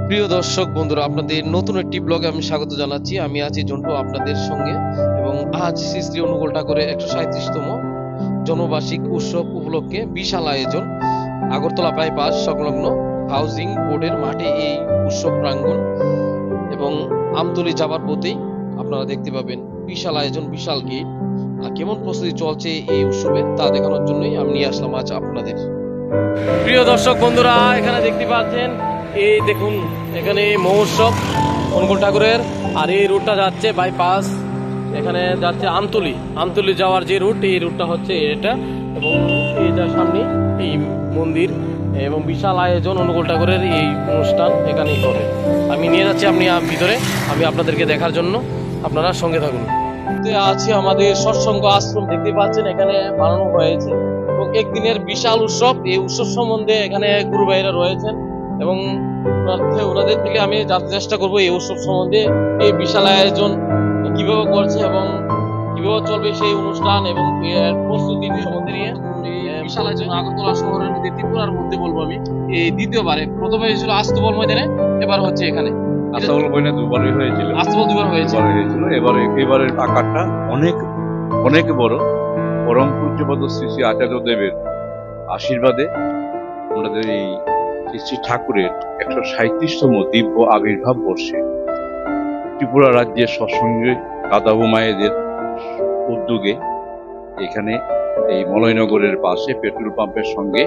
প্রিয় দর্শক বন্ধুরা, আপনাদের নতুন একটি ব্লগে আমি স্বাগত জানাচ্ছি। আমি আছি জন্টু আপনাদের সঙ্গে, এবং আজ শ্রী শ্রী অনুকূল ঠাকুরের 137তম জন্মবার্ষিক উৎসব উপলক্ষে বিশাল আয়োজন আগরতলা বাইপাস সংলগ্ন হাউজিং বোর্ডের মাঠে এই উৎসব প্রাঙ্গণ, এবং আমতলী যাবার পথেই আপনারা দেখতে পাবেন বিশাল আয়োজন, বিশাল গেট। আর কেমন প্রস্তুতি চলছে এই উৎসবে তা দেখানোর জন্যই আমি নিয়ে আসলাম আজ আপনাদের। প্রিয় দর্শক বন্ধুরা, এখানে দেখতে পাচ্ছেন, এই দেখুন এখানে মহোৎসব অনুকূল ঠাকুরের। আর এই রুটটা যাচ্ছে বাইপাস, এখানে যাচ্ছে আমতলী যাওয়ার যে রুট, এই রুটটা হচ্ছে এটা, এবং এইটা সামনে এই মন্দির, এবং বিশাল আয়োজন অনুকূল ঠাকুরের এই অনুষ্ঠান এখানেই হবে। আমি নিয়ে যাচ্ছি আপনি ভিতরে, আমি আপনাদেরকে দেখার জন্য, আপনারা সঙ্গে থাকুন। আছে আমাদের সৎসঙ্গ আশ্রম, দেখতে পাচ্ছেন এখানে বানানো হয়েছে, এবং একদিনের বিশাল উৎসব। এই উৎসব সম্বন্ধে এখানে গুরু ভাইরা রয়েছেন, এবং ওনাদের থেকে আমি জানতে চেষ্টা করবো এই উৎসব সম্বন্ধে, এই বিশাল আয়োজন কিভাবে করছে এবং কিভাবে চলবে সেই অনুষ্ঠান, এবং প্রস্তুতি সম্বন্ধে নিয়ে। বিশাল আয়োজন আগরতলা শহরের মধ্যে, ত্রিপুরার মধ্যে বলবো আমি এই দ্বিতীয়বারে। প্রথমে ছিল আস্তবল ময়দানে, এবার হচ্ছে এখানে। আস্তবল ময়দানে দুবারই হয়েছিল, এবারের আকারটা অনেক অনেক বড়। পরম পূজ্যপদ শ্রী শ্রী আচার্য দেবের আশীর্বাদে আমাদের এই শ্রী শ্রী ঠাকুরের 137তম দিব্য আবির্ভাব বর্ষে ত্রিপুরা রাজ্যের সৎসঙ্গে দাদাবু মায়েদের উদ্যোগে এখানে এই মলয়নগরের পাশে পেট্রোল পাম্পের সঙ্গে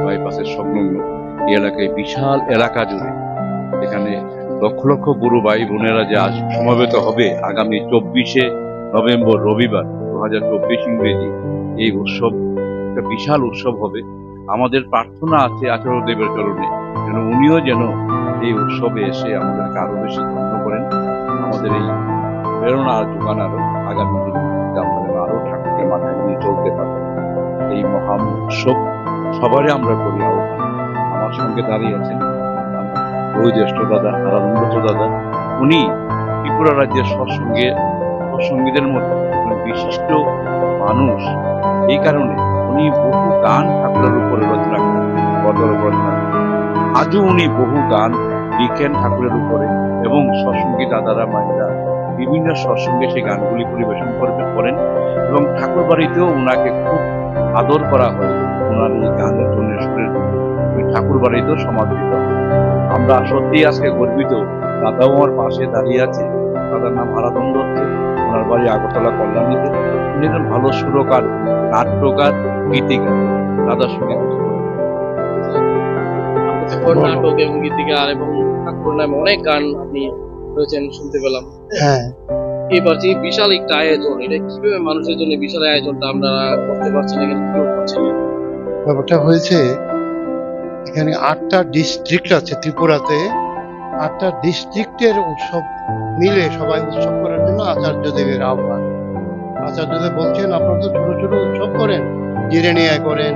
বাইপাসের সংলগ্ন এই এলাকায়, বিশাল এলাকা জুড়ে এখানে লক্ষ লক্ষ গুরু ভাই বোনেরা যে আজ সমবেত হবে আগামী 24শে নভেম্বর রবিবার 2024 ইংরেজি। এই উৎসব একটা বিশাল উৎসব হবে। আমাদের প্রার্থনা আছে আচার্য দেবের চরণে, যেন উনিও যেন এই উৎসবে এসে আমাদেরকে আরো বেশি ধন্য করেন, আমাদের এই প্রেরণা যোগান আরো আগামী দিনে আপনাদের আরো ঠাকুরকে মাথায় নিয়ে চলতে পারে। এই মহা উৎসব সবারই আমরা করি আহ্বান। আমার সঙ্গে দাঁড়িয়ে আছেন ওই জ্যেষ্ঠ দাদা আনন্দ দাদা, উনি ত্রিপুরা রাজ্যের সৎসঙ্গীদের মধ্যে বিশিষ্ট মানুষ। এই কারণে উনি বহু গান ঠাকুরের উপরে রচনা করেন, আজও উনি বহু গান লিখেন ঠাকুরের উপরে, এবং সৎসঙ্গী দাদারা মায়েরা বিভিন্ন সৎসঙ্গে সেই গানগুলি পরিবেশন করেন, এবং ঠাকুর বাড়িতেও উনাকে খুব আদর করা হয়। ওনার এই গানের জন্য সুরের ঠাকুর বাড়িতেও সমাদৃত। আমরা সত্যি আজকে গর্বিত, দাদাও আমার পাশে দাঁড়িয়ে আছে। দাদার নাম আরাধন দত্ত, ওনার বাড়ি আগরতলা কল্যাণীতে। উনি একজন ভালো সুরকার, নাট্যকার, গীতিকার। দাদার সঙ্গে নাটক এবং গীতিকার এবং ঠাকুর নামে অনেক গান আপনি রয়েছেন শুনতে পেলাম। হ্যাঁ, এবার যে বিশাল একটা আয়োজন, এটা কিভাবে মানুষের জন্য বিশাল আয়োজনটা আমরা করতে পারছি না, এখানে কিভাবে করছেন? ব্যাপারটা হয়েছে, এখানে 8টা ডিস্ট্রিক্ট আছে ত্রিপুরাতে। 8টা ডিস্ট্রিক্টের উৎসব মিলে সবাই উৎসব করার জন্য আচার্য দেবের আহ্বান। আচার্য দেব বলছেন, আপনারা তো ছোট ছোট উৎসব করেন, জিরেনিয়ায় করেন,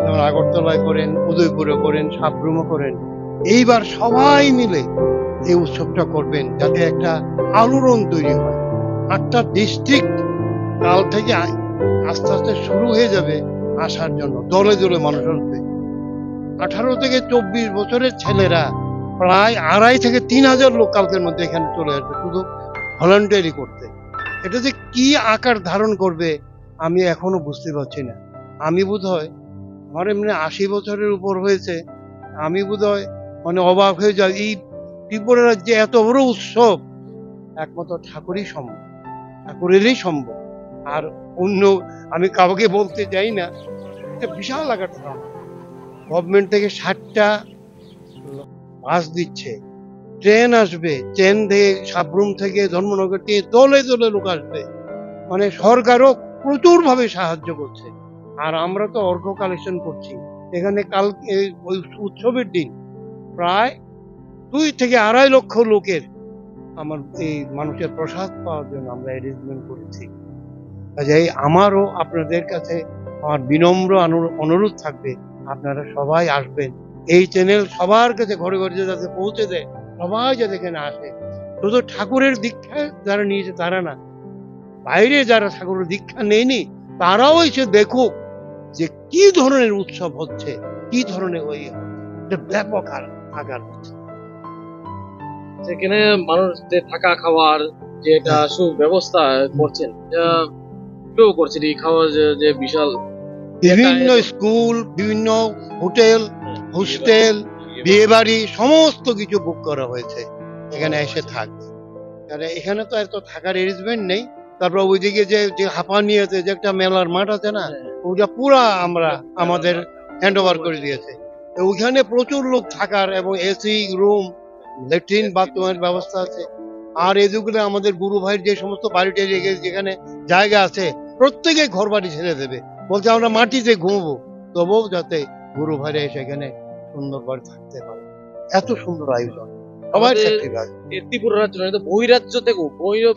যেমন আগরতলায় করেন, উদয়পুরে করেন, সাবরুমে করেন, এইবার সবাই মিলে এই উৎসবটা করবেন, যাতে একটা আলোড়ন তৈরি হয়। 8টা ডিস্ট্রিক্ট কাল থেকে আস্তে আস্তে শুরু হয়ে যাবে আসার জন্য, দলে দলে মানুষ আসবে। 18 থেকে 24 বছরের ছেলেরা প্রায় 2.5 থেকে 3,000 লোক কালকের মধ্যে এখানে চলে আসবে শুধু ভলান্টিয়ারি করতে। এটা যে কি আকার ধারণ করবে আমি এখনো বুঝতে পারছি না। আমি বোধহয়, আমার এমনি 80 বছরের উপর হয়েছে, আমি বোধহয় অবাক হয়ে যাই। এই ত্রিপুরা রাজ্যে এত বড় উৎসব একমাত্র ঠাকুরই সম্ভব, ঠাকুরেরই সম্ভব। আর অন্য আমি কাউকে বলতে চাই না। এটা বিশাল আকার ধারণ। গভর্নমেন্ট থেকে 60টা বাস দিচ্ছে, ট্রেন আসবে, ট্রেন থেকে সাবরুম থেকে ধর্মনগর থেকে দলে দলে লোক আসবে। মানে সরকারও প্রচুর ভাবে সাহায্য করছে, আর আমরা তো অর্ঘ কালেকশন করছি। এখানে কাল ওই উৎসবের দিন প্রায় 2 থেকে 2.5 লক্ষ লোকের আমার এই মানুষের প্রসাদ পাওয়ার জন্য আমরা অ্যারেঞ্জমেন্ট করেছি। কাজেই আমারও আপনাদের কাছে আমার বিনম্র অনুরোধ থাকবে, আপনারা সবাই আসবেন। এই চ্যানেল সবার কাছে ঘরে ঘরে যাতে পৌঁছে দেয়, সবাই যাতে এখানে আসে। শুধু ঠাকুরের দীক্ষা যারা নিয়েছে তারা না, বাইরে যারা ঠাকুরের দীক্ষা নেয়নি তারাও এসে দেখুক যে কি ধরনের উৎসব হচ্ছে, কি ধরনের ওই ব্যাপক আকার হচ্ছে। সেখানে মানুষ যে থাকা খাওয়ার যে একটা সুব্যবস্থা করছেন, কেউ করছেন এই খাওয়ার যে বিশাল বিভিন্ন স্কুল, বিভিন্ন হোটেল, হোস্টেল, বিয়ে বাড়ি সমস্ত কিছু বুক করা হয়েছে এখানে এসে থাকবে। কারণ এখানে তো এত থাকার অ্যারেঞ্জমেন্ট নেই। তারপর ওইদিকে যে হাঁপানিয়াতে যে একটা মেলার মাঠ আছে না, ওইটা পুরা আমরা আমাদের হ্যান্ড ওভার করে দিয়েছে। তো ওইখানে প্রচুর লোক থাকার এবং এসি রুম, ল্যাট্রিন বাথরুমের ব্যবস্থা আছে। আর এদিকে আমাদের গুরু ভাইয়ের যে সমস্ত বাড়িতে যেখানে জায়গা আছে, প্রত্যেকে ঘর বাড়ি ছেড়ে দেবে, বলছে আমরা মাটিতে ঘুমবো, তবুও যাতে গুরু ভাইরা এসে এখানে সুন্দর করে থাকতে পারে। এত সুন্দর আয়োজন, সবাই আমাদের স্যাক্রিফাইস। এই ত্রিপুরা রাজ্য নয়, বহিরাজ্য থেকেও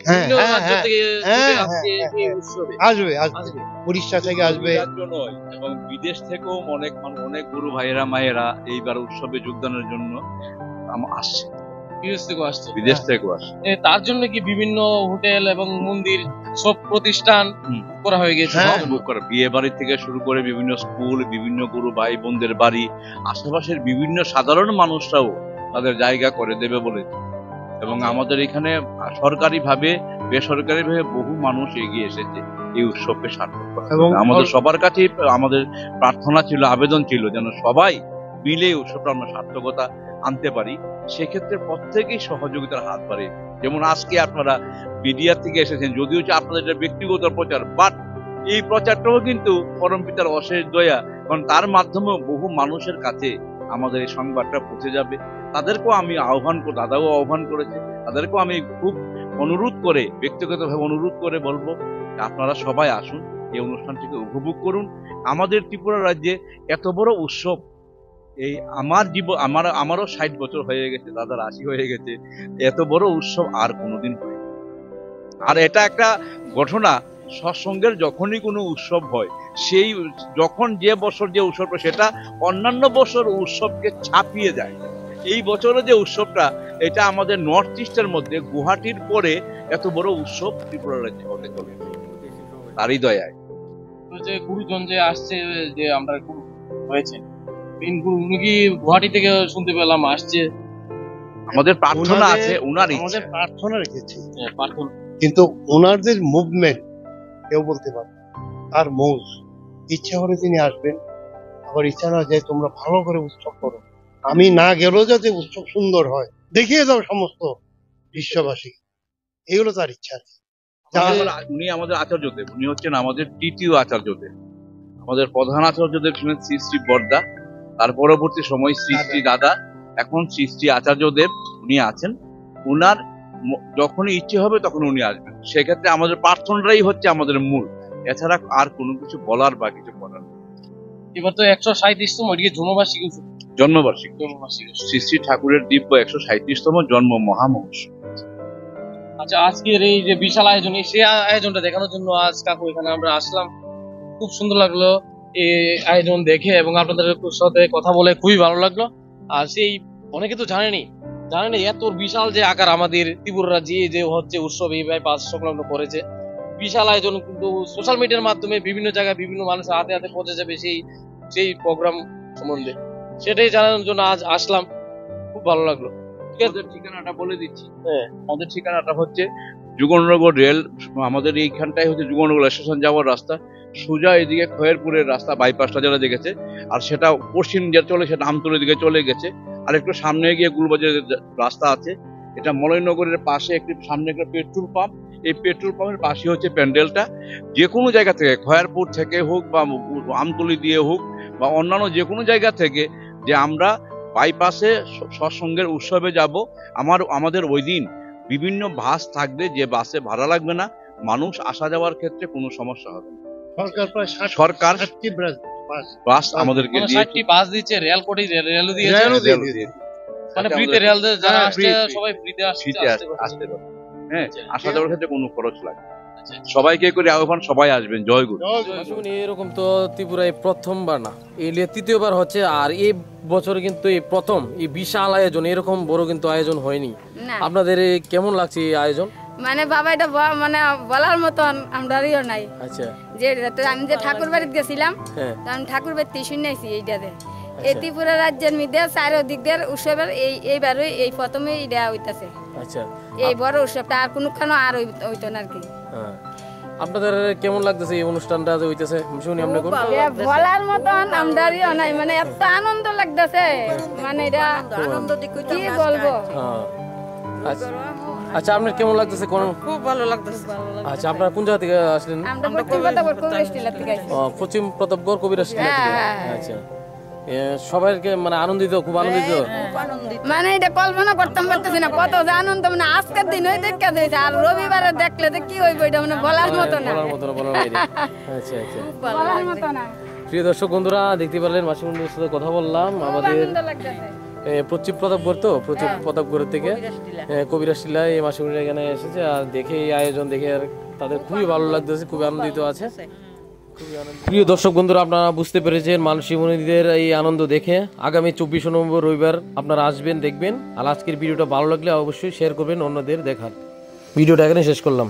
বিভিন্ন রাজ্য থেকে ছুটে আসছে এই উৎসবে। আসবে উড়িষ্যা থেকে আসবে, রাজ্য নয়, এবং বিদেশ থেকেও অনেক গুরু ভাইয়েরা মায়েরা এইবার উৎসবে যোগদানের জন্য আসছে, বিদেশ থেকেও আসছে। তার জন্য কি বিভিন্ন হোটেল এবং মন্দির সব প্রতিষ্ঠান করা হয়ে গেছে। বিয়ে বাড়ি থেকে শুরু করে বিভিন্ন স্কুল, বিভিন্ন গুরু ভাই বোনদের বাড়ি, আশেপাশের বিভিন্ন সাধারণ মানুষরাও তাদের জায়গা করে দেবে বলেছে। এবং আমাদের এখানে সরকারি ভাবে বেসরকারি ভাবে বহু মানুষ এগিয়ে এসেছে এই উৎসবকে সার্থক করার। এবং আমাদের সবার কাছে আমাদের প্রার্থনা ছিল, আবেদন ছিল, যেন সবাই মিলে উৎসবটা আমরা সার্থকতা আনতে পারি। সেক্ষেত্রে প্রত্যেকেই সহযোগিতার হাত বাড়িয়ে, যেমন আজকে আপনারা মিডিয়া থেকে এসেছেন, যদিও আপনাদের এটা ব্যক্তিগত প্রচার, বাট এই প্রচারটাও কিন্তু পরম পিতার অশেষ দয়া, কারণ তার মাধ্যমে বহু মানুষের কাছে আমাদের এই সংবাদটা পৌঁছে যাবে। তাদেরকেও আমি দাদাও আহ্বান করেছে, তাদেরকেও আমি খুব অনুরোধ করে, ব্যক্তিগতভাবে অনুরোধ করে বলবো আপনারা সবাই আসুন, এই অনুষ্ঠানটিকে উপভোগ করুন। আমাদের ত্রিপুরা রাজ্যে এত বড় উৎসব, এই আমারও 60 বছর হয়ে গেছে, দাদার 80 হয়ে গেছে, এত বড় উৎসব আর কোনোদিন হয়। আর এটা একটা ঘটনা, সৎসঙ্গের যখনই কোনো উৎসব হয়, সেই যখন যে বছর যে উৎসবটা, সেটা অন্যান্য বছর উৎসবকে ছাপিয়ে যায়। এই বছরের যে উৎসবটা, এটা আমাদের নর্থ ইস্টের মধ্যে গুয়াহাটির পরে এত বড় উৎসব ত্রিপুরা রাজ্যে হতে চলে, তারই দয়ায়। যে গুরুজন যে আসছে, যে আমরা গুরু হয়েছে, উনি কি গুয়াহাটি থেকে শুনতে পেলাম আসছে। আমাদের প্রার্থনা আছে, আমাদের প্রার্থনা রেখেছি, কিন্তু ওনাদের মুভমেন্ট কেউ বলতে পারে। আর মৌজ ইচ্ছা করে তিনি আসবেন, আবার ইচ্ছা না যায় তোমরা ভালো করে উৎসব করো, আমি না গেলেও যাতে উৎসব সুন্দর হয়, দেখিয়ে দাও সমস্ত বিশ্ববাসী, এগুলো তার ইচ্ছা আছে। উনি আমাদের আচার্যদেব, উনি হচ্ছেন আমাদের তৃতীয় আচার্যদেব। আমাদের প্রধান আচার্যদেব ছিলেন শ্রী শ্রী বরদা, তার পরবর্তী সময় শ্রী শ্রী দাদা, এখন শ্রী শ্রী আচার্যদেব উনি আছেন। উনার যখনই ইচ্ছে হবে তখন উনি আসবেন। সেক্ষেত্রে আমাদের প্রার্থনাটাই হচ্ছে আমাদের মূল, এছাড়া আর কোনো কিছু বলার বা কিছু করার। এবার তো 137তম জন্মবার্ষিকী শ্রী শ্রী ঠাকুরের দিব্য 137তম জন্ম মহামহোৎসব। আচ্ছা, আজকের এই যে বিশাল আয়োজন, সেই আয়োজনটা দেখানোর জন্য আজ কাকু এখানে আমরা আসলাম। খুব সুন্দর লাগলো এই আয়োজন দেখে, এবং আপনাদের সাথে কথা বলে খুবই ভালো লাগলো। আর সেই অনেকে তো জানেনি এত বিশাল যে আকার আমাদের ত্রিপুরা রাজ্যে যে হচ্ছে উৎসব, এই বাইপাস সংলগ্ন করেছে বিশাল আয়োজন, কিন্তু সোশ্যাল মিডিয়ার মাধ্যমে বিভিন্ন জায়গায় বিভিন্ন মানুষের হাতে হাতে পৌঁছে যাবে সেই প্রোগ্রাম সম্বন্ধে, সেটাই জানানোর জন্য আজ আসলাম। খুব ভালো লাগলো। ঠিকানাটা বলে দিচ্ছি। আমাদের ঠিকানাটা হচ্ছে যুগনগর রেল, আমাদের এইখানটাই হচ্ছে যুগনগর স্টেশন যাওয়ার রাস্তা, সোজা এদিকে খয়েরপুরের রাস্তা, বাইপাসটা যারা দেখেছে, আর সেটা পশ্চিম যে চলে সেটা আমতলের দিকে চলে গেছে। আর একটু সামনে গিয়ে গুলবাজারের রাস্তা আছে, এটা মলয়নগরের পাশে সামনে একটা পেট্রোল পাম্প, এই পেট্রোল পাম্পের পাশে হচ্ছে প্যান্ডেলটা। যে কোনো জায়গা থেকে, খয়েরপুর থেকে হোক বা আমতলি দিয়ে হোক বা অন্যান্য যে কোনো জায়গা থেকে, যে আমরা বাইপাসে সৎসঙ্গের উৎসবে যাব, আমাদের ওই দিন বিভিন্ন বাস থাকবে, যে বাসে ভাড়া লাগবে না, মানুষ আসা যাওয়ার ক্ষেত্রে কোনো সমস্যা হবে না। সরকার বাস আমাদেরকে 60টি বাস দিচ্ছে, রেল কোটি রেল দিয়েছে, মানে ফ্রিতে রেল যারা আসছে সবাই ফ্রিতে আসতে পারে। হ্যাঁ, আসা যাওয়ার ক্ষেত্রে কোনো খরচ লাগে। সবাইকে করে আহ্বান, সবাই আসবেন। জয় গুরু। এরকম তো ত্রিপুরায় প্রথমবার না, এই তৃতীয়বার হচ্ছে। আর এই বছর কিন্তু এই প্রথম এই বিশাল আয়োজন, এরকম বড় কিন্তু আয়োজন হয়নি। আপনাদের কেমন লাগছে এই আয়োজন? মানে বাবা, এটা মানে বলার মতন আমরাও নাই। আচ্ছা, যে আমি যে ঠাকুর বাড়িতে গেছিলাম, আমি ঠাকুর বাড়িতে শুনেছি এইটাতে এই ত্রিপুরা রাজ্যের মধ্যে চারিদিক দিয়ে উৎসবের এইবারই এই প্রথমে এটা হইতাছে। আচ্ছা, এই বড় উৎসবটা আর কোনখানে আর হইতো না আর কি। হ্যাঁ। আপনাদের কেমন লাগতেছে এই অনুষ্ঠানটা যে হইতেছে? শুনি আপনি কোন? বলার মতন আমদারিও নাই, মানে এত আনন্দ লাগতেছে, মানে এটা কি বলবো। হ্যাঁ। আচ্ছা, আপনার কেমন লাগতেছে? খুব ভালো লাগতেছে। আচ্ছা, আপনারা কোন জায়গা থেকে আসলেন? আমরা পশ্চিম প্রতাপগড় কবিরাজ টিলা থেকে আইছি। পশ্চিম প্রতাপগড় কবিরাজ টিলা থেকে। আচ্ছা, সবাইকে মানে আনন্দিত, খুব আনন্দিত। মানে এটা কল্পনা করতাম পারতেছি না কত যে আনন্দ, মানে আজকের দিন ওই দেখতে দিয়েছে, আর রবিবারে দেখলে যে কি হইব এটা মানে বলার মতো না, বলার মতো না, বলার বাইরে। আচ্ছা আচ্ছা, বলার মতো না। প্রিয় দর্শক বন্ধুরা, দেখতে পারলেন মাসিমুন্ডির সাথে কথা বললাম। আমাদের আনন্দ লাগতেছে। পশ্চিম প্রতাপগড়, তো পশ্চিম প্রতাপগড় থেকে কবিরাজ টিলায় এই মাসিমুন্ডি এখানে এসেছে, আর দেখে এই আয়োজন দেখে আর তাদের খুবই ভালো লাগতেছে, খুবই আনন্দিত আছে। প্রিয় দর্শক বন্ধুরা, আপনারা বুঝতে পেরেছেন মানসিমণিদের এই আনন্দ দেখে। আগামী 24 নভেম্বর রবিবার আপনারা আসবেন, দেখবেন। আর আজকের ভিডিওটা ভালো লাগলে অবশ্যই শেয়ার করবেন অন্যদের দেখার। ভিডিওটা এখানে শেষ করলাম।